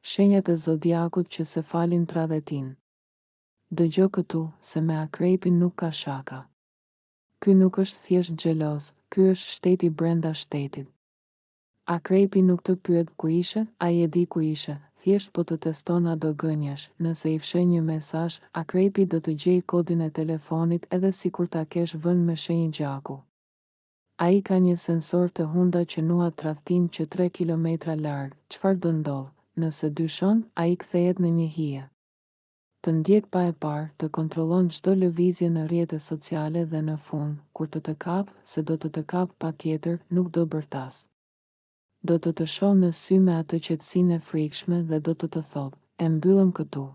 Shenjat e zodiakut që se falin tradhetin. Dëgjo këtu, se me akrepin nuk ka shaka. Ky nuk është thjesht xheloz, ky është shteti brenda shtetit. Akrepi nuk të pyet ku ishe, ai e di ku ishe, thjesht po të teston a do gënjesh. Nëse i fshe një mesazh, akrepi do të gjej kodin e telefonit edhe sikur ta kesh vënë me shenjë gjaku. Ai ka një sensor të hunda që nuhat tradhtin që 3 kilometra larg. Çfarë do ndodh? Nëse dyshon, ai kthehet në një hije. Të ndjek pa e parë, të kontrollon çdo lëvizje në rrjetet sociale dhe në fund, kur të kap, se do të kap patjetër, nuk do bërtas. Do të shoh në sy me atë qetësinë e frikshme dhe do të thotë, e mbyllëm këtu.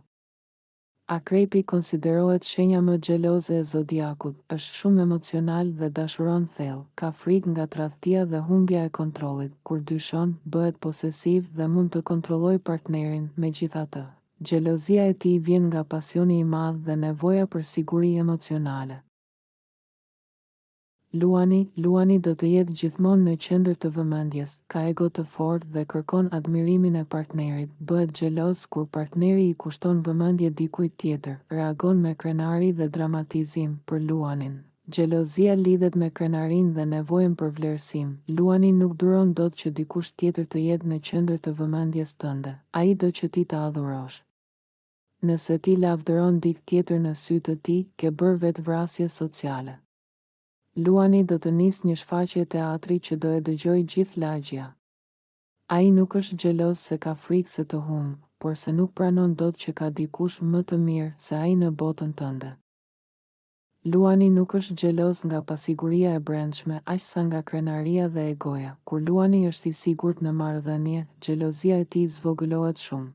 Akrepi konsiderohet shenja më xheloze e zodiakut, është shumë emocional dhe dashuron thellë, ka frikë nga tradhtia dhe humbja e kontrollit, kur dyshon, bëhet posesiv dhe mund të kontrollojë partnerin. Megjithatë, xhelozia e tij vjen nga pasioni i madh dhe nevoja për siguri emocionale. Luani do të jetë gjithmonë në qendër të vëmendjes, ka ego të fortë dhe kërkon admirimin e partnerit, bëhet xheloz kur partneri i kushton vëmendje dikujt tjetër, reagon me krenari dhe dramatizim. Për Luanin, xhelozia lidhet me krenarin dhe nevojën për vlerësim. Luani nuk duron dot që dikush tjetër të jetë në qendër të vëmendjes tënde, ai do që ti ta adhurosh. Nëse ti lavdëron dikë tjetër në sy të tij, ke bërë vetvrasje sociale. Luani do të nisë një shfaqje teatri që do e dëgjoj gjithë lagjja. Ai nuk është xheloz se ka frikë se të humbë, por se nuk pranon dot që ka dikush më të mirë se ai në botën tënde. Luani nuk është xheloz nga pasiguria e brendshme, aq sa nga krenaria dhe egoja. Kur Luani është i sigurt në marrëdhënie, xhelozia e tij zvogëlohet shumë.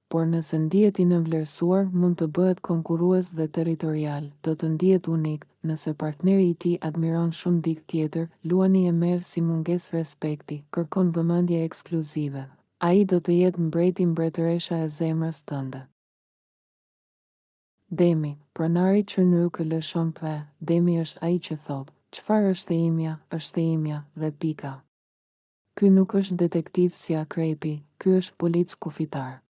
Por nëse ndihet i nënvlerësuar, mund të bëhet konkurrues dhe territorial, do të ndihet unik. Nëse partneri i tij admiron shumë dikë tjetër, Luani e merr si mungesë respekti, kërkon vëmendje ekskluzive. Ai do të jetë mbreti mbretëresha e zemrës tënde. Demi, pronari që nuk e lëshon pe, Demi është ai që thotë, çfarë është e imja dhe pika. Ky nuk është detektiv si akrepi, ky është polic kufitar.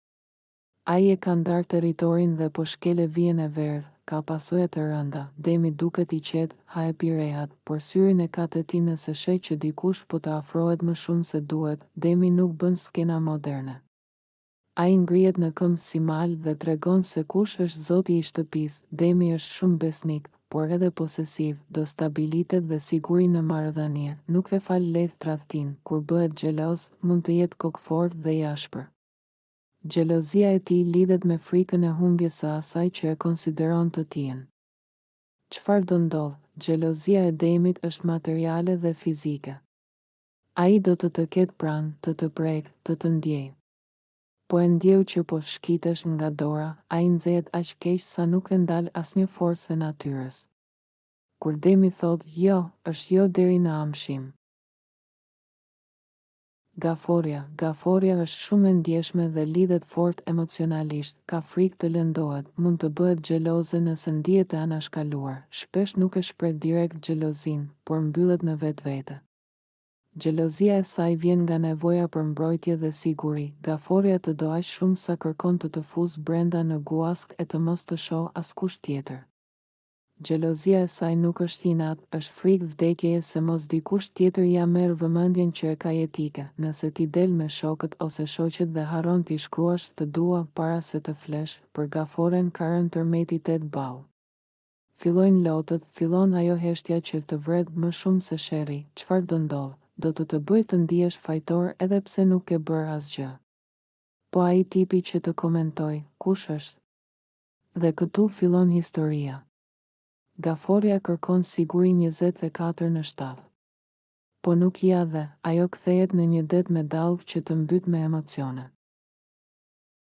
Ai e ka ndarë territorin dhe po shkele vijën e verdhë, ka pasoja të rënda. Demi duket i qetë, ha e pi rehat, por syrin e ka të tij nëse sheh që dikush po të afrohet më shumë se duhet. Demi nuk bën skena moderne. Ai ngrihet në këmbë si mal dhe tregon se kush është zoti i shtëpisë. Demi është shumë besnik, por edhe posesiv, do stabilitet dhe siguri në marrëdhënie. Nuk e fal lehtë tradhtin, kur bëhet xheloz, mund të jetë kokfort dhe i ashpër. Xhelozia e tij lidhet me frikën e humbjes së asaj që e konsideron të tijën. Çfarë do ndodh? Xhelozia e Demit është materiale dhe fizike. Ai do të ketë pranë, të prek, të ndjej. Po e ndjeu që po shkitesh nga dora, ai nxehet aq keq sa nuk e ndal asnjë forcë e natyrës. Kur Demi thotë jo, është jo deri në amshim. Gaforia është shumë e ndjeshme dhe lidhet fort emocionalisht, ka frikë të lëndohet, mund të bëhet xheloze nëse ndihet e anashkaluar, shpesh nuk e shpreh direkt xhelozin, por mbyllet në vetvete. Xhelozia e saj vjen nga nevoja për mbrojtje dhe siguri. Gaforia të do aq shumë sa kërkon të fusë brenda në guask e të mos të shoh askush tjetër. Xhelozia e saj nuk është inat, është frikë vdekjeje se mos dikush tjetër ja merr vëmendjen që e ka jetike. Nëse ti del me shokët ose shoqet dhe harron t'i shkruash të dua para se të flesh, për gaforen ka rënë tërmeti 8 ball. Fillojnë lotët, fillon ajo heshtja që të vret më shumë se sherri. Çfarë do ndodh? Do të bëj të ndihesh fajtor edhe pse nuk e bër asgjë. Po ai tipi që të komentoj, kush është? Dhe këtu fillon historia. Gaforia kërkon siguri 24/7. Po nuk ja dhe, ajo kthehet në një det me dallg që të mbyt me emocione.